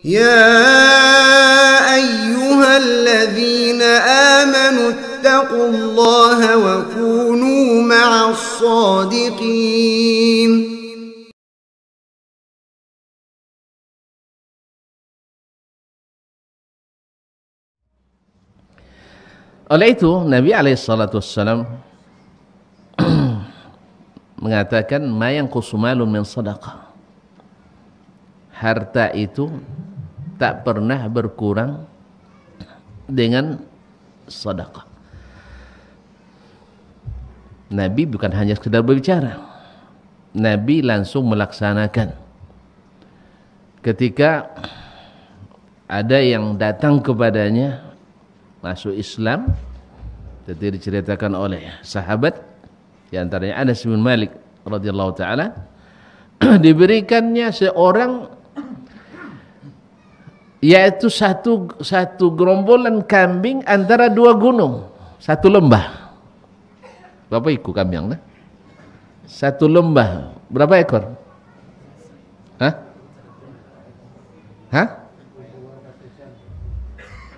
يا أيها الذين آمنوا اتقوا الله وكونوا مع الصادقين. Oleh itu Nabi SAW mengatakan ma yanqusu malun min sadaqah. Harta itu tak pernah berkurang dengan sedekah. Nabi bukan hanya sekedar berbicara, Nabi langsung melaksanakan. Ketika ada yang datang kepadanya masuk Islam, seperti diceritakan oleh sahabat, di antaranya Anas bin Malik radhiyallahu taala, diberikannya seorang, yaitu satu gerombolan kambing antara dua gunung, satu lembah. Berapa ikut kambing? Satu lembah berapa ekor? Hah?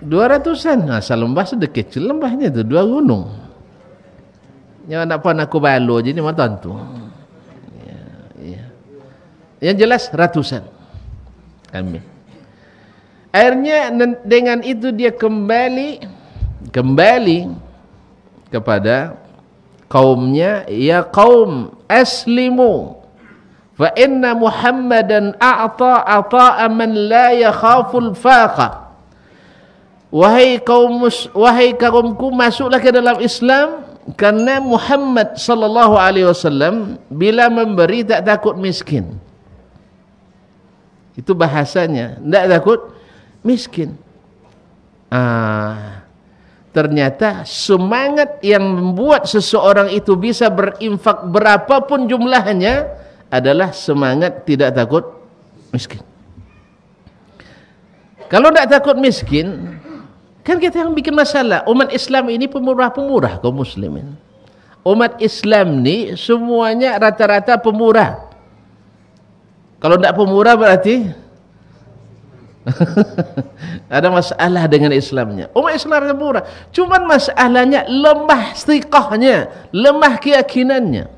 200-an. Nah, lembah sedikit, lembahnya itu dua gunung. Yang nak pun aku balu aja ni mata tu. Ya. Yang jelas ratusan kambing. Akhirnya dengan itu dia kembali kepada kaumnya, ya qaum aslimu fa inna Muhammadan a'ta ata'a man la yakhaful faqa. Wahai kaumku, masuklah ke dalam Islam, karena Muhammad sallallahu alaihi wasallam bila memberi tak takut miskin. Itu bahasanya, tidak takut miskin. Ternyata semangat yang membuat seseorang itu bisa berinfak berapapun jumlahnya adalah semangat tidak takut miskin. Kalau tidak takut miskin, kan kita yang bikin masalah. Umat Islam ini pemurah-pemurah kaum muslimin. Umat Islam ni semuanya rata-rata pemurah. Kalau tidak pemurah berarti ada masalah dengan Islamnya. Umat Islam pemurah, cuman masalahnya lemah istiqahnya, lemah keyakinannya.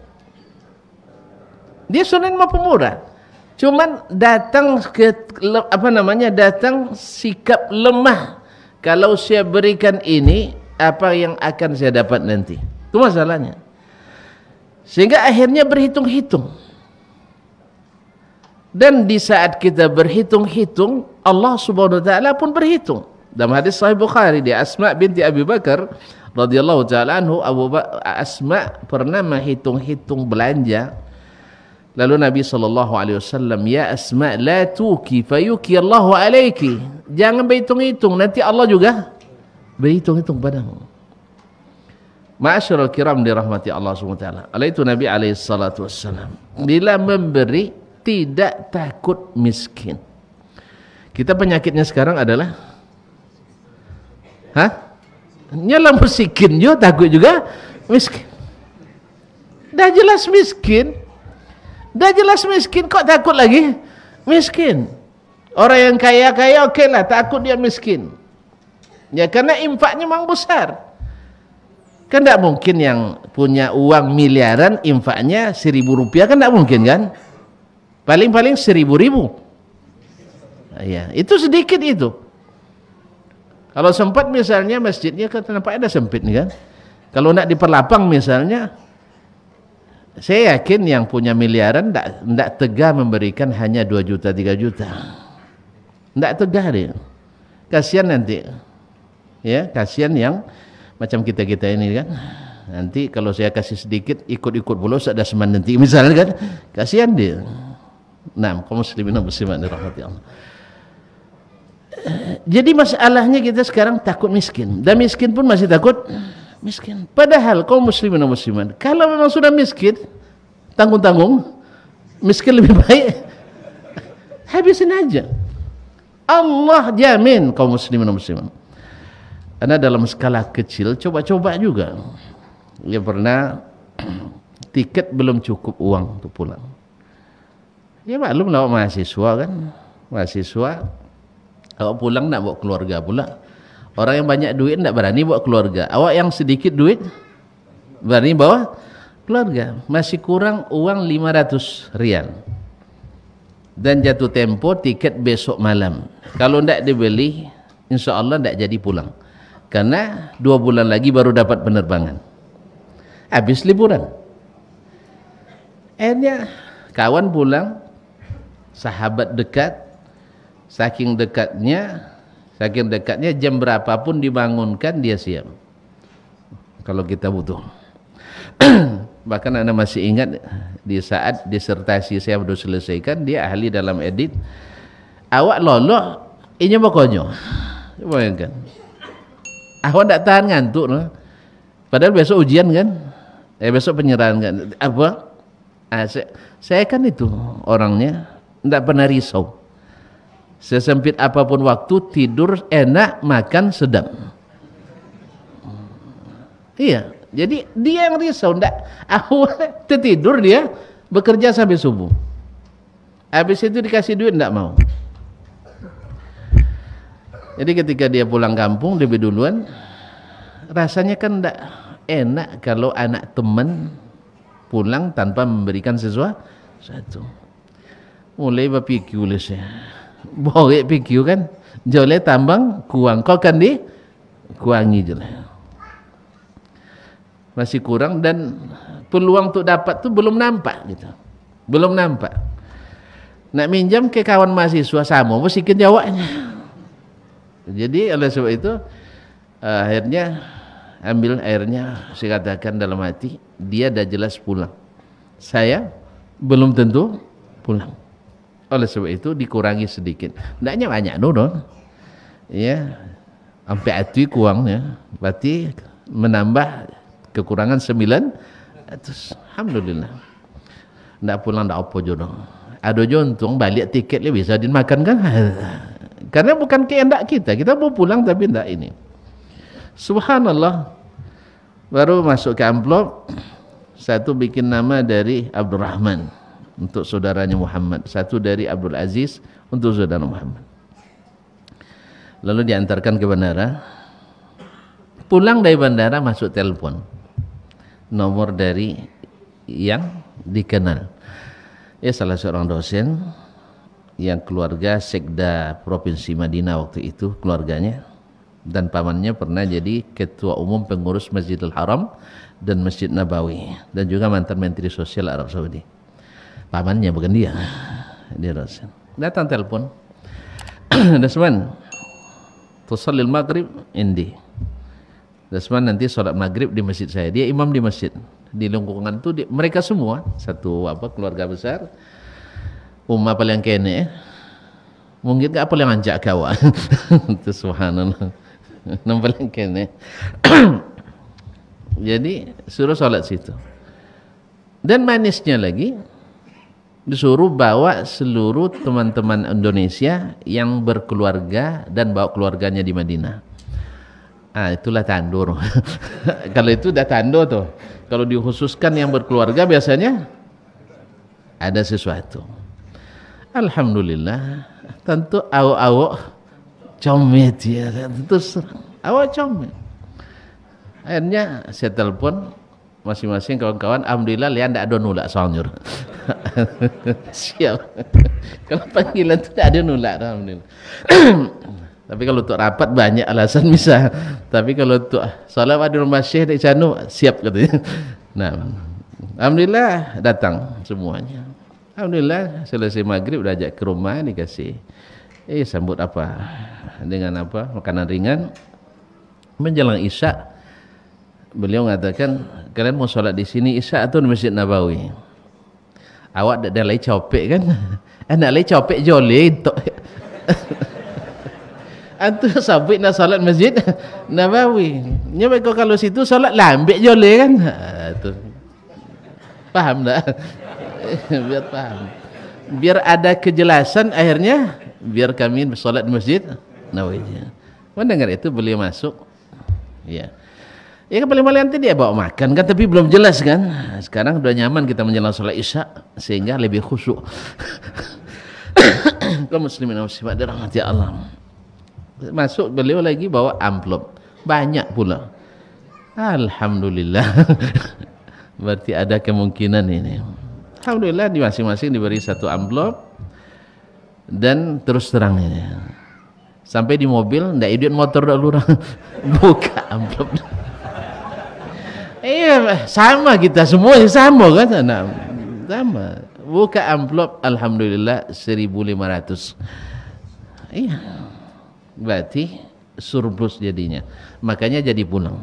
Dia sebenarnya mau pemurah, cuman datang datang sikap lemah. Kalau saya berikan ini, apa yang akan saya dapat nanti? Itu masalahnya. Sehingga akhirnya berhitung-hitung. Dan di saat kita berhitung-hitung, Allah Subhanahu wa taala pun berhitung. Dalam hadis Sahih Bukhari, di Asma binti Abi Bakar radhiyallahu taala anhu, Asma pernah menghitung-hitung belanja. Lalu Nabi SAW, ya Asma, la tuki fayuki Allahu alaiki. Jangan berhitung-hitung, nanti Allah juga berhitung-hitung padamu. Ma'asyiral kiram dirahmati Allah SWT. Oleh itu Nabi SAW bila memberi tidak takut miskin. Kita penyakitnya sekarang adalah nyala miskin juga, takut juga miskin. Dah jelas miskin, kok takut lagi miskin? Orang yang kaya-kaya okeylah, takut dia miskin. Ya, karena infaknya memang besar. Kan tidak mungkin yang punya uang miliaran infaknya 1.000 rupiah, kan tidak mungkin kan? Paling-paling 1.000 ribu. Ya, itu sedikit itu. Kalau sempat misalnya masjidnya kan nampak ada sempit nih kan. Kalau nak diperlapang misalnya, saya yakin yang punya miliaran tidak tegah memberikan hanya 2 juta, 3 juta. Tidak tegah dia. Kasihan nanti. Ya, kasihan yang macam kita-kita ini kan. Nanti kalau saya kasih sedikit, ikut-ikut pula ada seman nanti misalnya kan. Kasihan dia. Nah, kaum muslimin dan muslimat dirahmati Allah. Jadi masalahnya kita sekarang takut miskin. Dan miskin pun masih takut miskin. Padahal kaum muslimin dan muslimat, kalau memang sudah miskin, tanggung-tanggung, miskin lebih baik, habisin aja. Allah jamin kaum muslimin dan muslimat. Karena dalam skala kecil, coba-coba juga. Ya pernah tiket belum cukup uang untuk pulang. Ya maklum lah mahasiswa kan. Mahasiswa Awak pulang nak bawa keluarga pula. Orang yang banyak duit tak berani bawa keluarga. Awak yang sedikit duit berani bawa keluarga. Masih kurang uang 500 rial. Dan jatuh tempo tiket besok malam. Kalau tak dibeli, insya Allah tak jadi pulang. Karena 2 bulan lagi baru dapat penerbangan. Habis liburan. Akhirnya kawan pulang, sahabat dekat, saking dekatnya jam berapapun dibangunkan dia siap. Kalau kita butuh. Bahkan Anda masih ingat di saat disertasi saya baru selesaikan, dia ahli dalam edit. Awak lolok, ini pokoknya. Bayangkan. Awak tak tahan ngantuk, no? Padahal besok ujian kan? Besok penyerahan kan? Apa? Saya kan itu orangnya tidak pernah risau. Sesempit apapun waktu, tidur enak, makan sedang. Iya, jadi dia yang risau. Awal tertidur dia, bekerja sampai subuh. Habis itu dikasih duit, tidak mau. Jadi ketika dia pulang kampung lebih duluan, rasanya kan tidak enak kalau anak teman pulang tanpa memberikan sesuatu. Mulai berpikir oleh saya. Boleh pikir kan, joleh tambang kuang, kau kan di kuangi joleh. Masih kurang dan peluang untuk dapat tu belum nampak gitu. Belum nampak. Nak minjam ke kawan mahasiswa sama mesti jawabnya. Jadi oleh sebab itu akhirnya saya katakan dalam hati, dia dah jelas pulang. Saya belum tentu pulang. Oleh sebab itu dikurangi sedikit. Tidaknya banyak dong. Ya. Sampai hati kurang ya. Berarti menambah kekurangan 9. Alhamdulillah. Tak pulang tak apa jodoh. Ada untung balik tiket dia bisa dimakan kan? Karena bukan kehendak kita. Kita mau pulang tapi tak ini. Subhanallah. Baru masuk ke amplop. Satu bikin nama dari Abdurrahman untuk saudaranya Muhammad, satu dari Abdul Aziz untuk saudara Muhammad. Lalu diantarkan ke bandara. Pulang dari bandara masuk telepon. Nomor dari yang dikenal. Ya salah seorang dosen yang keluarga Sekda Provinsi Madinah waktu itu keluarganya, dan pamannya pernah jadi ketua umum pengurus Masjidil Haram dan Masjid Nabawi, dan juga mantan Menteri Sosial Arab Saudi. Pamannya bukan dia dosen. Datang telepon. Dasman, tusallil maghrib indi. Dasman nanti sholat maghrib di masjid saya. Dia imam di masjid. Di lingkungan itu mereka semua satu keluarga besar. Ummah paling kene. Mungkin apa yang anjak kawan. Itu subhanallah. Nam paling kene. Jadi suruh sholat situ. Dan manisnya lagi, disuruh bawa seluruh teman-teman Indonesia yang berkeluarga dan bawa keluarganya di Madinah. Itulah tandur. Kalau itu udah tandur tuh. Kalau dikhususkan yang berkeluarga biasanya ada sesuatu. Alhamdulillah. Tentu awak comel dia. Tentu serang. Awak comel. Akhirnya saya telepon masing-masing kawan-kawan, alhamdulillah lihat tidak ada nolak soalnya. Siap. Kalau panggilan itu tidak ada nolak, alhamdulillah. Tapi kalau untuk rapat banyak alasan bisa. Tapi kalau untuk salat di rumah Syekh di sana siap katanya. Nah, alhamdulillah datang semuanya. Alhamdulillah selesai maghrib dah ajak ke rumah dikasih. Sambut apa? Dengan apa? Makanan ringan. Menjelang Isya, beliau mengatakan, kalian mau sholat di sini Isya atau di Masjid Nabawi? Awak dah lagi copek kan? Nak lagi copek joleh itu. Antu sabit nak salat Masjid Nabawi. Nya baik kalau situ salat lambek joleh kan? Tu. Paham tak? Biar paham. Biar ada kejelasan akhirnya biar kami salat di Masjid Nabawi. Mendengar itu beliau masuk. Ya. Ya paling-paling nanti dia bawa makan kan, tapi belum jelas kan. Sekarang sudah nyaman kita menjelang sholat Isya sehingga lebih khusyuk. Kaum muslimin dan muslimat dirahmati Allah. Masuk beliau lagi bawa amplop. Banyak pula. Alhamdulillah. Berarti ada kemungkinan ini. Alhamdulillah di masing-masing diberi satu amplop. Dan terus terang ini. Sampai di mobil, ndak idiot motor dulu. Buka amplop. Iya, sama kita semua sama kan? Nah, sama. Buka amplop, alhamdulillah 1.500. Iya. Berarti surplus jadinya. Makanya jadi pulang.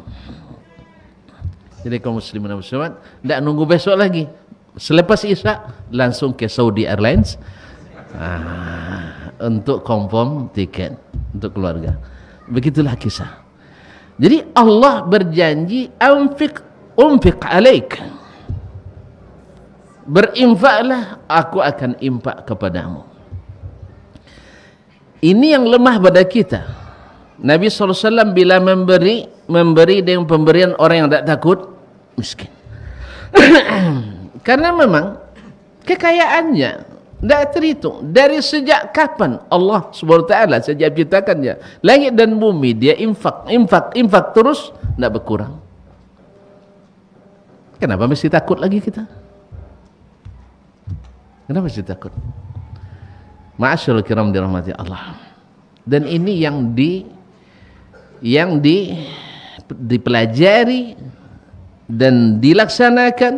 Jadi kaum muslimin dan muslimat tidak nunggu besok lagi. Selepas Isya langsung ke Saudi Airlines untuk confirm tiket untuk keluarga. Begitulah kisah. Jadi Allah berjanji unfiq alaik. Berinfaklah, aku akan infak kepadamu. Ini yang lemah pada kita. Nabi SAW bila memberi dengan pemberian orang yang tidak takut miskin. Karena memang kekayaannya tidak terhitung. Dari sejak kapan Allah SWT sejak ciptakannya langit dan bumi, dia infak terus, tidak berkurang. Kenapa mesti takut lagi kita? Kenapa mesti takut? Ma'asyarul kiram dirahmati Allah. Dan ini yang dipelajari dan dilaksanakan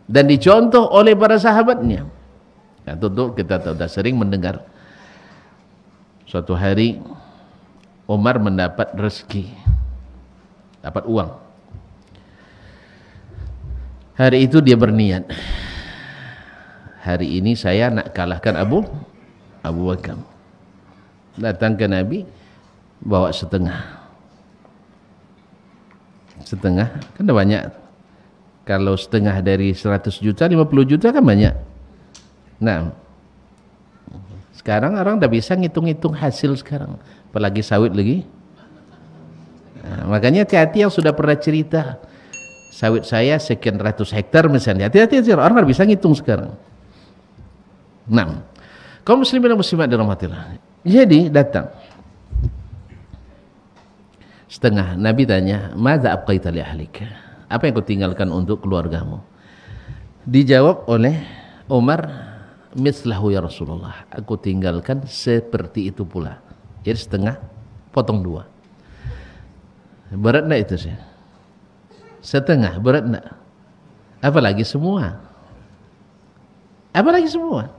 dan dicontoh oleh para sahabatnya. Nah, tentu kita sudah sering mendengar suatu hari Umar mendapat rezeki, dapat uang. Hari itu dia berniat, hari ini saya nak kalahkan Abu Bakar. Datang ke Nabi bawa setengah, kan banyak. Kalau setengah dari 100 juta 50 juta kan banyak. Nah, sekarang orang dah bisa ngitung-ngitung hasil sekarang, apalagi sawit lagi. Nah, makanya hati-hati yang sudah pernah cerita sawit saya sekian ratus hektar misalnya, hati-hati orang dah bisa ngitung sekarang. Nah, kaum muslimin dan muslimat dirahmatillah. Jadi datang setengah. Nabi tanya, "Madza abqaita li ahlika?" Apa yang kau tinggalkan untuk keluargamu? Dijawab oleh Umar, "Mislahu ya Rasulullah." Aku tinggalkan seperti itu pula. Jadi setengah potong dua. Berat enggak itu sih? Setengah berat enggak? Apalagi semua. Apalagi semua.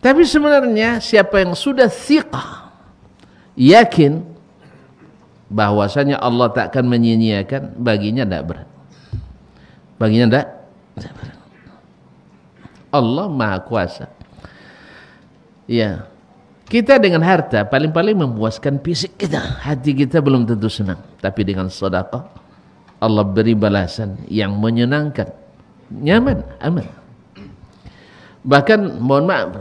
Tapi sebenarnya siapa yang sudah thiqah, yakin bahwasanya Allah tak akan menyia-nyiakan, baginya tidak berat. Baginya tidak berat. Allah Maha Kuasa. Ya, kita dengan harta paling-paling memuaskan fisik kita, hati kita belum tentu senang. Tapi dengan sedekah Allah beri balasan yang menyenangkan, nyaman, aman. Bahkan mohon maaf,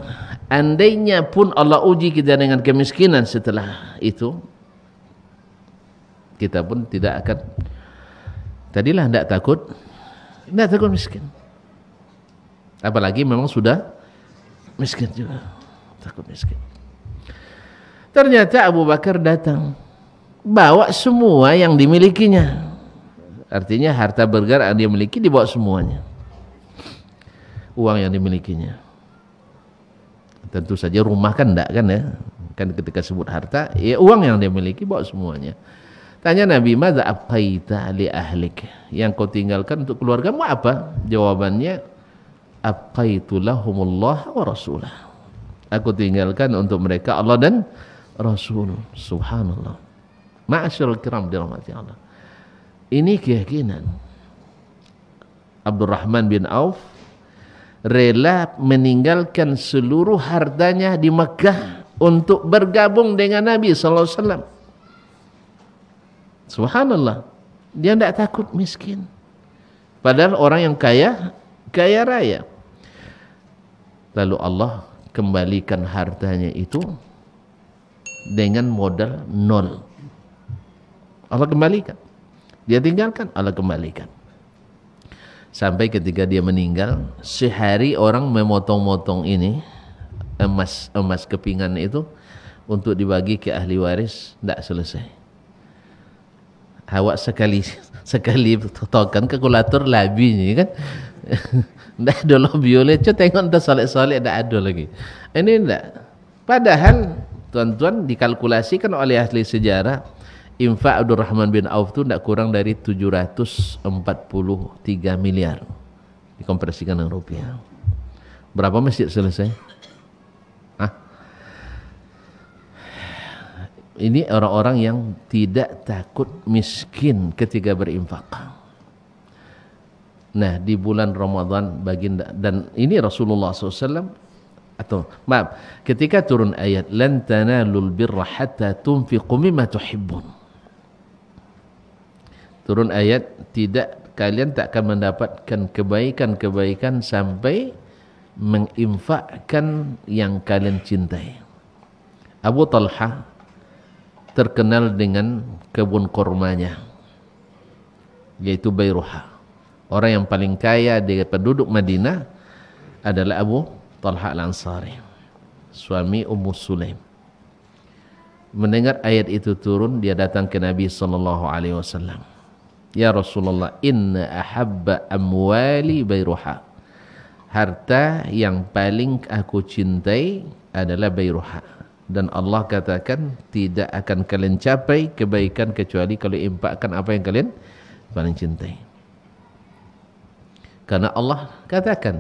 andainya pun Allah uji kita dengan kemiskinan setelah itu, kita pun tidak akan, tadilah tidak takut miskin. Apalagi memang sudah miskin juga, takut miskin. Ternyata Abu Bakar datang bawa semua yang dimilikinya. Artinya harta bergerak yang dia miliki dibawa semuanya. Uang yang dimilikinya. Tentu saja rumah kan enggak kan ya. Kan ketika sebut harta, ya uang yang dia miliki bawa semuanya. Tanya Nabi, "Madza abqaita li ahlik?" Yang kau tinggalkan untuk keluargamu apa? Jawabannya, "Abqaitu lahumullah wa rasulah." Aku tinggalkan untuk mereka Allah dan Rasul. Subhanallah. Ma'asyarul kiram dirahmati Allah. Ini keyakinan Abdurrahman bin Auf rela meninggalkan seluruh hartanya di Mekah untuk bergabung dengan Nabi sallallahu alaihi wasallam. Subhanallah. Dia tidak takut miskin. Padahal orang yang kaya raya. Lalu Allah kembalikan hartanya itu dengan modal nol. Allah kembalikan. Dia tinggalkan, Allah kembalikan. Sampai ketika dia meninggal, sehari orang memotong-motong ini emas kepingan itu untuk dibagi ke ahli waris, tidak selesai. Awak sekali tokan kalkulator labinya kan. Tidak ada lebih oleh, tengok entah solek-solek tidak ada lagi. Ini tidak. Padahal tuan-tuan dikalkulasikan oleh ahli sejarah, infak Abdurrahman bin Auf itu tidak kurang dari 743 miliar. Dikompresikan dengan rupiah. Berapa masjid selesai? Ini orang-orang yang tidak takut miskin ketika berinfak. Nah, di bulan Ramadan baginda, dan ini Rasulullah SAW, atau maaf, ketika turun ayat lan tanalul birra hatta tunfiqu mimma tuhibbun. Turun ayat, kalian tak akan mendapatkan kebaikan-kebaikan sampai menginfakkan yang kalian cintai. Abu Talha terkenal dengan kebun kormanya, yaitu Bayruha. Orang yang paling kaya di penduduk Madinah adalah Abu Talha Al-Ansari, suami Ummu Sulaim. Mendengar ayat itu turun, dia datang ke Nabi SAW. Ya Rasulullah, inna ahabba amwali Bayruha. Harta yang paling aku cintai adalah Bayruha. Dan Allah katakan tidak akan kalian capai kebaikan kecuali kalau infakkan apa yang kalian paling cintai. Karena Allah katakan,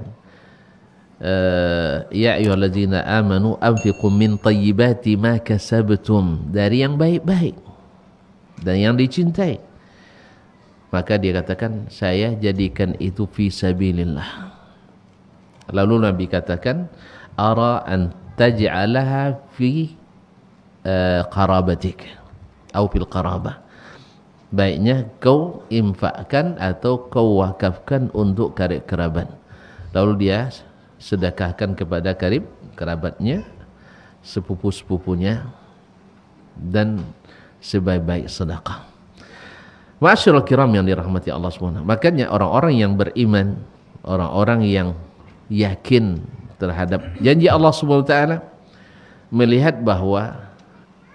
ya ayyuhallazina amanu anfiqu min thayyibati ma kasabtum, dari yang baik-baik dan yang dicintai. Maka dia katakan, saya jadikan itu fi sabilillah. Lalu Nabi katakan, ara an taj'alaha fi qarabatik atau fil qarabah. Baiknya kau infakkan atau kau wakafkan untuk karib kerabat. Lalu dia sedekahkan kepada karib kerabatnya, sepupu-sepupunya, dan sebaik-baik sedekah. Ma'asyiral kiram yang dirahmati Allah SWT. Makanya orang-orang yang beriman, orang-orang yang yakin terhadap janji Allah SWT, melihat bahwa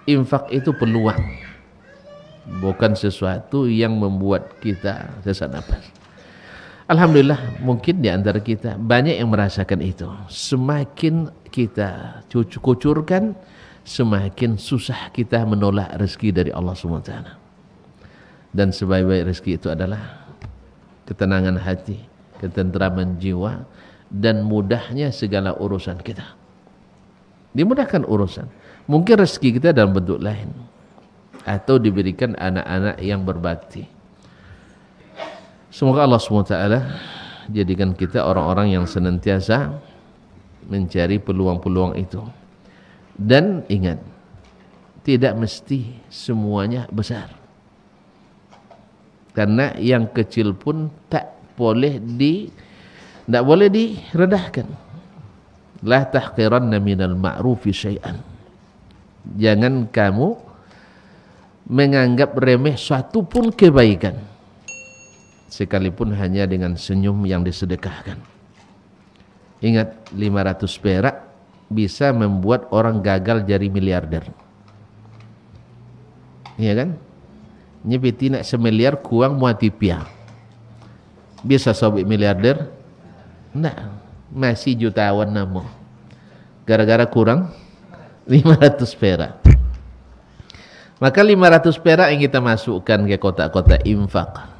infak itu peluang, bukan sesuatu yang membuat kita sesak napas. Alhamdulillah, mungkin di antara kita banyak yang merasakan itu. Semakin kita kucurkan, semakin susah kita menolak rezeki dari Allah SWT. Dan sebaik-baik rezeki itu adalah ketenangan hati, ketenteraman jiwa, dan mudahnya segala urusan kita. Dimudahkan urusan. Mungkin rezeki kita dalam bentuk lain, atau diberikan anak-anak yang berbakti. Semoga Allah SWT jadikan kita orang-orang yang senantiasa mencari peluang-peluang itu. Dan ingat, tidak mesti semuanya besar. Karena yang kecil pun tak boleh direndahkan. La tahqiranna minal ma'rufi syai'an. Jangan kamu menganggap remeh suatu pun kebaikan, sekalipun hanya dengan senyum yang disedekahkan. Ingat, 500 perak bisa membuat orang gagal jadi miliarder. Iya kan? Nyepiti nak semiliar kuang muatipia. Bisa sobek miliarder? Enggak, masih jutawan namo. Gara-gara kurang 500 perak. Maka 500 perak yang kita masukkan ke kotak-kotak infak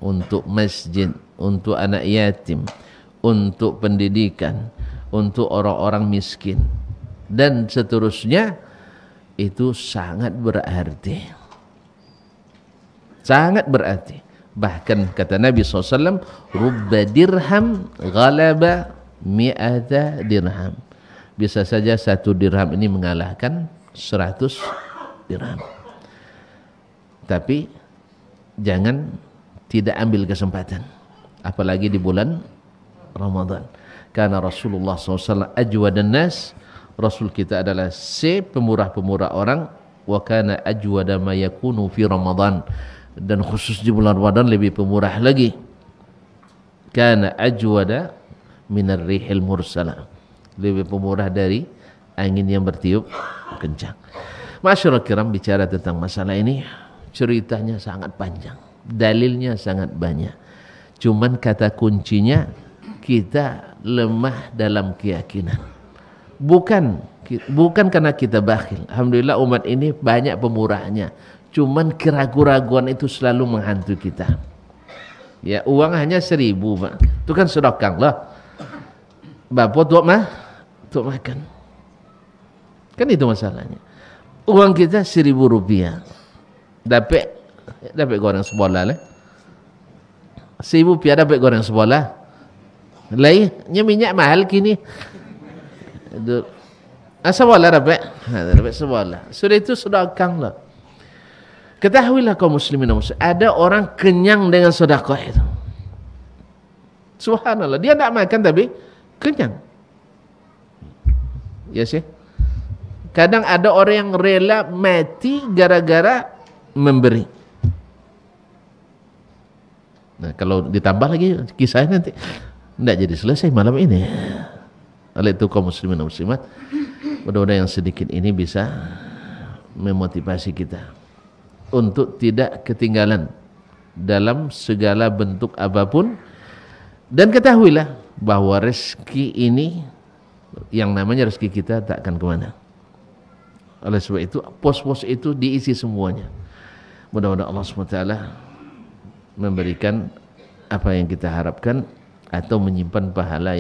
untuk masjid, untuk anak yatim, untuk pendidikan, untuk orang-orang miskin, dan seterusnya, itu sangat berarti. Sangat berarti. Bahkan kata Nabi SAW, rubba dirham ghalaba mi'ata dirham. Bisa saja 1 dirham ini mengalahkan 100 dirham. Tapi jangan tidak ambil kesempatan, apalagi di bulan Ramadan. Karena Rasulullah SAW ajwadan nas, Rasul kita adalah pemurah-pemurah orang. Wa kana ajwada ma yakunu fi Ramadan, dan khusus di bulan Ramadan lebih pemurah lagi. Kana ajwada minar rihil mursalah, lebih pemurah dari angin yang bertiup kencang. Masyaallah kiram, bicara tentang masalah ini ceritanya sangat panjang, dalilnya sangat banyak. Cuman kata kuncinya kita lemah dalam keyakinan. Bukan karena kita bakhil. Alhamdulillah umat ini banyak pemurahnya. Cuman keraguan-raguan itu selalu menghantui kita. Ya, uang hanya 1.000, Pak. Itu kan sedekah lah. Bapak untuk makan. Kan itu masalahnya. Uang kita 1.000 rupiah. Dapat goreng sebola lah. 1.000 rupiah dapat goreng sebola. Lainnya minyak mahal kini. Sebola dapat. Dapat sebola. Sudah itu sedekah lah. Ketahuilah kaum muslimin dan muslimat, ada orang kenyang dengan sedekah itu. Subhanallah, dia tidak makan tapi kenyang. Ya sih. Kadang ada orang yang rela mati gara-gara memberi. Nah, kalau ditambah lagi kisahnya nanti tidak jadi selesai malam ini. Oleh itu kaum muslimin dan muslimat, mudah-mudahan yang sedikit ini bisa memotivasi kita untuk tidak ketinggalan dalam segala bentuk apapun. Dan ketahuilah bahwa rezeki ini, yang namanya rezeki kita, tak akan kemana. Oleh sebab itu pos-pos itu diisi semuanya. Mudah-mudahan Allah SWT memberikan apa yang kita harapkan atau menyimpan pahala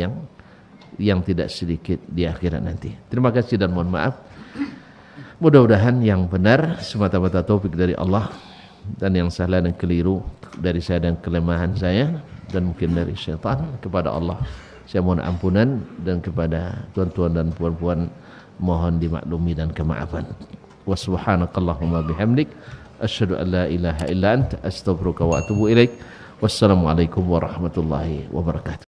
yang tidak sedikit di akhirat nanti. Terima kasih dan mohon maaf. Mudah-mudahan yang benar semata-mata taufik dari Allah, dan yang salah dan keliru dari saya dan kelemahan saya dan mungkin dari syaitan, kepada Allah saya mohon ampunan, dan kepada tuan-tuan dan puan-puan mohon dimaklumi dan kemaafan. Wa subhanakallahumma bihamdik asyhadu an la ilaha illa anta astaghfiruka wa atubu ilaik. Wassalamualaikum warahmatullahi wabarakatuh.